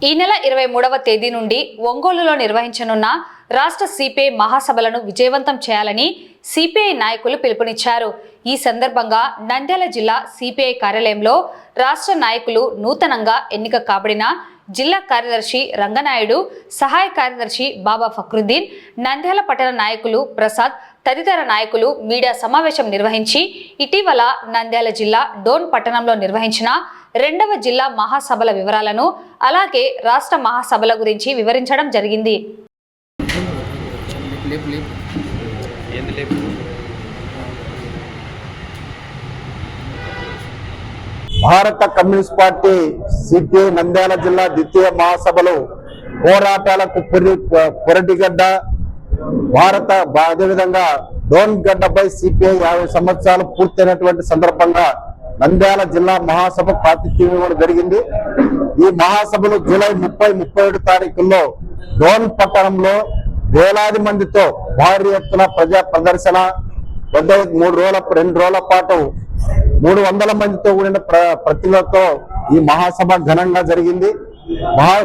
ఈ నెల 23వ తేదీ నుండి ఒంగోలులో నిర్వహించనున్న రాష్ట్ర సిపిఐ మహాసభలను విజయవంతం చేయాలని సిపిఐ నాయకులు పిలుపునిచ్చారు. ఈ సందర్భంగా నంద్యాల జిల్లా సిపిఐ కార్యాలయంలో రాష్ట్ర నాయకులు నూతనంగా ఎన్నిక కాబడిన జిల్లా కార్యదర్శి రంగనాయుడు, సహాయ కార్యదర్శి బాబా ఫక్రుద్దీన్, నంద్యాల పట్టణ నాయకులు ప్రసాద్ తదితర నాయకులు మీడియా సమావేశం నిర్వహించి ఇటీవల నంద్యాల జిల్లా డోన్ పట్టణంలో నిర్వహించిన 2వ జిల్లా మహాసభల వివరాలను, అలాగే రాష్ట్ర మహాసభల గురించి వివరించడం జరిగింది. భారత కమ్యూనిస్ట్ పార్టీ సిపిఐ నంద్యాల జిల్లా ద్వితీయ మహాసభలు పోరాటాలకు పొరటిగడ్డ భారత అదేవిధంగా డోన్ గడ్డపై సిపిఐ 50 సంవత్సరాలు పూర్తయినటువంటి సందర్భంగా నంద్యాల జిల్లా మహాసభ ప్రాతినిధ్యం ఇవ్వడం జరిగింది. ఈ మహాసభలు జూలై 30-31 తారీఖుల్లో డోన్ పట్టణంలో వేలాది మందితో భారీ ఎత్తున ప్రజా ప్రదర్శన 2 రోజుల పాటు 300 మందితో కూడిన ప్రతిభతో ఈ మహాసభ ఘనంగా జరిగింది.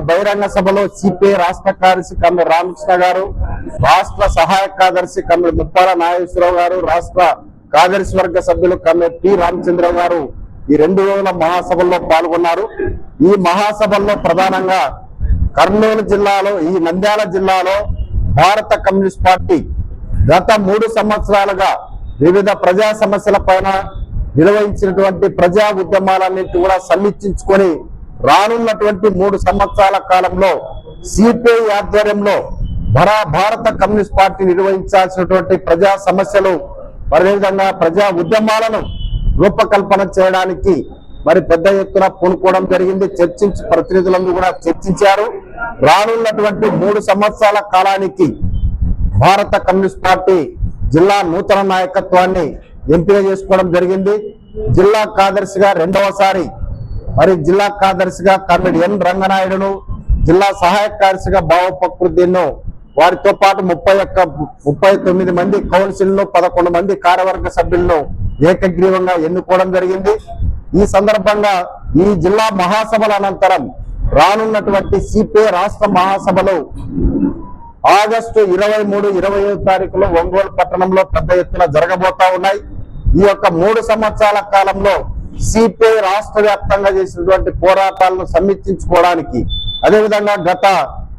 బహిరంగ సభలో సిపిఐ రాష్ట్ర కార్యదర్శి కమ్మె రామకృష్ణ గారు, రాష్ట్ర సహాయ కార్యదర్శి కమ్మె ముప్పాల నాగేశ్వరరావు గారు, రాష్ట్ర కార్యదర్శి వర్గ సభ్యులు కమ్మె పి రామచంద్ర గారు ఈ 2 రోజుల మహాసభల్లో పాల్గొన్నారు. ఈ మహాసభల్లో ప్రధానంగా కర్నూలు జిల్లాలో, ఈ నంద్యాల జిల్లాలో భారత కమ్యూనిస్ట్ పార్టీ గత 3 సంవత్సరాలుగా వివిధ ప్రజా సమస్యల పైన నిర్వహించినటువంటి ప్రజా ఉద్యమాలన్నింటి కూడా సమీక్షించుకొని రానున్నటువంటి 3 సంవత్సరాల కాలంలో సిపిఐ ఆధ్వర్యంలో భారత కమ్యూనిస్ట్ పార్టీ నిర్వహించాల్సినటువంటి ప్రజా సమస్యలు, అదేవిధంగా ప్రజా ఉద్యమాలను రూపకల్పన చేయడానికి మరి పెద్ద ఎత్తున పూనుకోవడం జరిగింది. ప్రతినిధులందరూ కూడా చర్చించారు. రానున్నటువంటి 3 సంవత్సరాల కాలానికి భారత కమ్యూనిస్ట్ పార్టీ జిల్లా నూతన నాయకత్వాన్ని ఎంపిక చేసుకోవడం జరిగింది. జిల్లా కార్యదర్శిగా 2వసారి మరి జిల్లా కార్యదర్శిగా కమ్రేడ్ ఎన్ రంగనాయుడును, జిల్లా సహాయ కార్యదర్శిగా బాబా ఫక్రుద్దీన్, వారితో పాటు 39 మంది కౌన్సిల్ను, 11 మంది కార్యవర్గ సభ్యులను ఏకగ్రీవంగా ఎన్నుకోవడం జరిగింది. ఈ సందర్భంగా ఈ జిల్లా మహాసభల అనంతరం రానున్నటువంటి సిపిఐ రాష్ట్ర మహాసభలు ఆగస్టు 23-25 తారీఖులో ఒంగోలు పట్టణంలో పెద్ద ఎత్తున జరగబోతా ఉన్నాయి. ఈ యొక్క 3 సంవత్సరాల కాలంలో సిపిఐ రాష్ట్ర వ్యాప్తంగా చేసినటువంటి పోరాటాలను సమీక్షించుకోవడానికి, అదేవిధంగా గత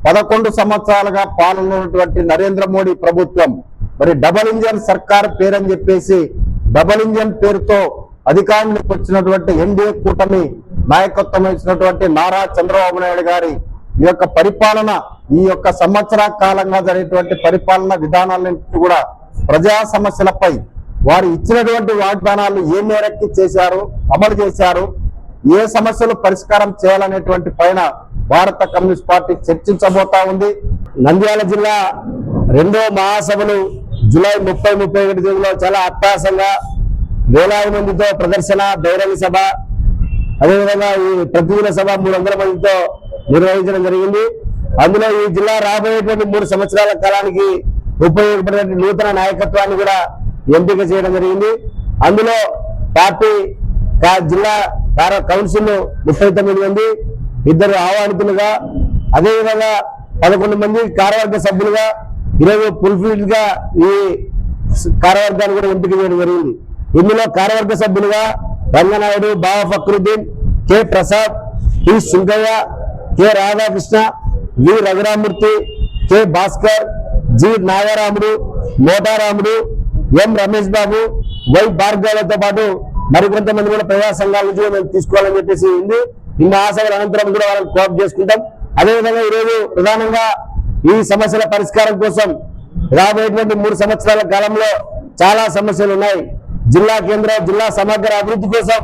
11 సంవత్సరాలుగా పాలనటువంటి నరేంద్ర మోడీ ప్రభుత్వం మరి డబుల్ ఇంజన్ సర్కార్ పేరని చెప్పేసి డబుల్ ఇంజన్ పేరుతో అధికారంలోకి వచ్చినటువంటి ఎన్డీఏ కూటమి నాయకత్వం వహించినటువంటి నారా చంద్రబాబు నాయుడు గారి ఈ యొక్క పరిపాలన, ఈ యొక్క సంవత్సర కాలంగా జరిగేటువంటి పరిపాలన విధానాలన్నింటినీ కూడా ప్రజా సమస్యలపై వారు ఇచ్చినటువంటి వాగ్దానాలు ఏ మేరకు చేశారు, అమలు చేశారు, ఏ సమస్యలు పరిష్కారం చేయాలనేటువంటి పైన భారత కమ్యూనిస్ట్ పార్టీ చర్చించబోతా ఉంది. నంద్యాల జిల్లా 2వ మహాసభలు జూలై 30-31 తేదీలో చాలా అట్టహాసంగా వేలాది మందితో ప్రదర్శన, బహిరంగ సభ, అదేవిధంగా ఈ ప్రతినిధుల సభ 300 మందితో నిర్వహించడం జరిగింది. అందులో ఈ జిల్లా రాబోయేటువంటి 3 సంవత్సరాల కాలానికి ఉపయోగపడే నూతన నాయకత్వాన్ని కూడా ఎంపిక చేయడం జరిగింది. అందులో పార్టీ జిల్లా కౌన్సిల్ 39 మంది, 2 ఆహ్వానితులుగా, అదేవిధంగా 11 మంది కార్యవర్గ సభ్యులుగా, 20 ఫుల్ఫిల్డ్ గా ఈ కార్యవర్గాన్ని కూడా ఎంపిక చేయడం జరిగింది. ఇందులో కార్యవర్గ సభ్యులుగా Ranganaidu, Baba Fakruddin, K Prasad, P Singaiah, K Radhakrishna, V Raghuramurthy, K Bhaskar, G Nagaramudu, Motaramudu, M Ramesh Babu, Y భార్గవలతో పాటు మరికొంతమంది కూడా ప్రజా సంఘాల నుంచి మేము తీసుకోవాలని చెప్పేసి ఉంది. ఈ మహాసభల అనంతరం కూడా వాళ్ళని కోఆప్ చేసుకుంటాం. అదేవిధంగా ఈరోజు ప్రధానంగా ఈ సమస్యల పరిష్కారం కోసం రాబోయేటువంటి 3 సంవత్సరాల కాలంలో చాలా సమస్యలు ఉన్నాయి. జిల్లా కేంద్రం, జిల్లా సమగ్ర అభివృద్ధి కోసం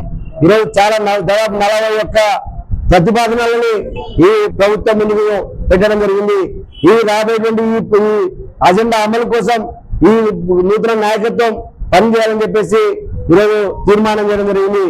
ఈరోజు చాలా దాదాపు 41 ప్రతిపాదనలని ఈ ప్రభుత్వం ముందుకు పెట్టడం జరిగింది. ఈ రాబోయేటువంటి ఈ అజెండా అమలు కోసం ఈ నూతన నాయకత్వం పనిచేయాలని చెప్పేసి ఈరోజు తీర్మానం చేయడం జరిగింది.